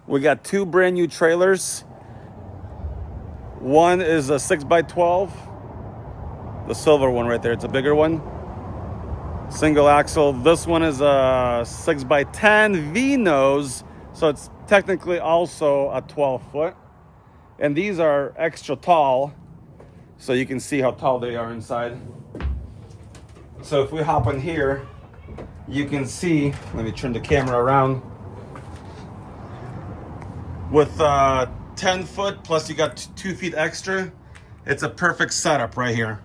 We got two brand new trailers. One is a 6x12, the silver one right there. It's a bigger one, single axle. This one is a 6x10 V-nose, so it's technically also a 12-foot. And these are extra tall, so you can see how tall they are inside. So if we hop in here, you can see, let me turn the camera around. With 10 foot plus you got 2 feet extra, it's a perfect setup right here.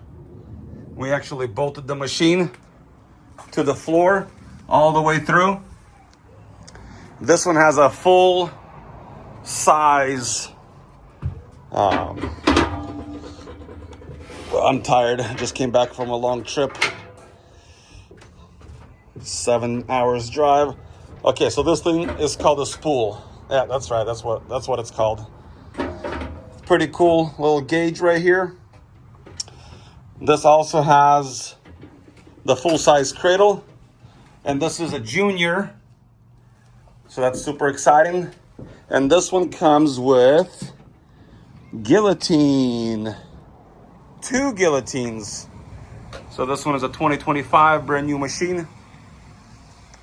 We actually bolted the machine to the floor all the way through. This one has a full size. Well, I'm tired. I just came back from a long trip. 7 hours drive. Okay, so this thing is called a spool. Yeah, that's right. That's what it's called. Pretty cool little gauge right here. This also has the full-size cradle, and this is a junior, so that's super exciting. And this one comes with guillotine, 2 guillotines. So this one is a 2025 brand new machine.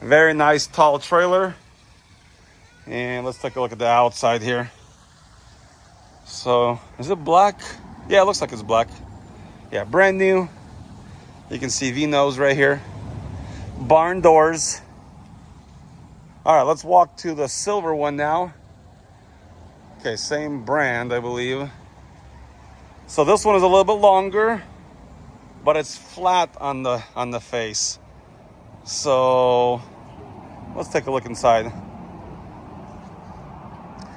Very nice tall trailer. And let's take a look at the outside here. So is it black? Yeah, it looks like it's black. Yeah, brand new. You can see V-nose right here. Barn doors. All right, let's walk to the silver one now. Okay, same brand, I believe. So this one is a little bit longer, but it's flat on the face. So let's take a look inside.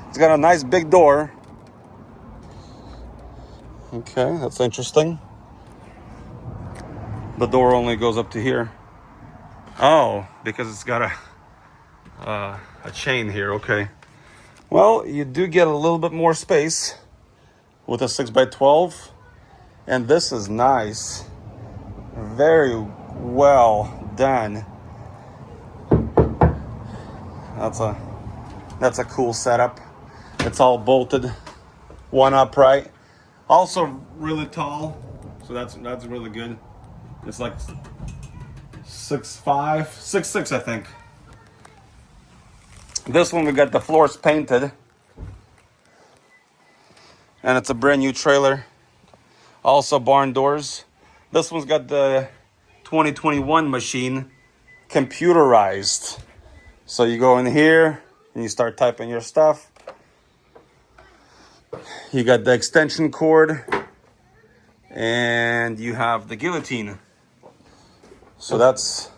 It's got a nice big door. Okay, that's interesting. The door only goes up to here. Oh, because it's got a chain here. Okay. Well, you do get a little bit more space with a 6x12, and this is nice. Very well done. That's a cool setup. It's all bolted, one upright. Also really tall, so that's really good. It's like 6'5", 6'6", I think. This one we got the floors painted, and it's a brand new trailer. Also barn doors. This one's got the 2021 machine computerized. So you go in here and you start typing your stuff. You got the extension cord, and you have the guillotine. So that's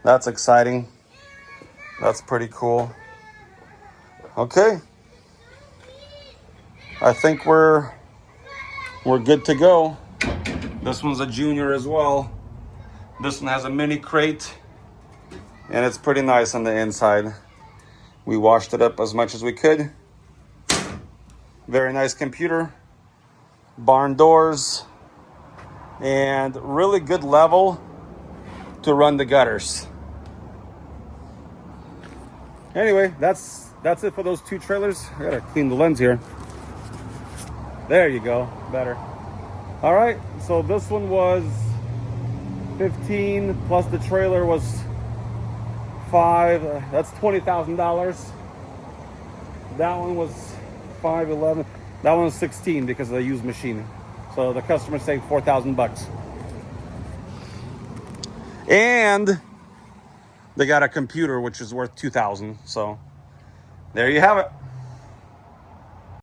exciting. That's pretty cool. Okay. I think we're good to go. This one's a junior as well. This one has a mini crate, and it's pretty nice on the inside. We washed it up as much as we could. Very nice computer, barn doors, and really good level to run the gutters. Anyway, that's it for those two trailers. I gotta clean the lens here. There you go, better. All right, so this one was 15 plus the trailer was 5. That's $20,000. That one was 511. That one was 16 because of the used machine. So the customer saved $4,000. And they got a computer which is worth $2,000. So there you have it.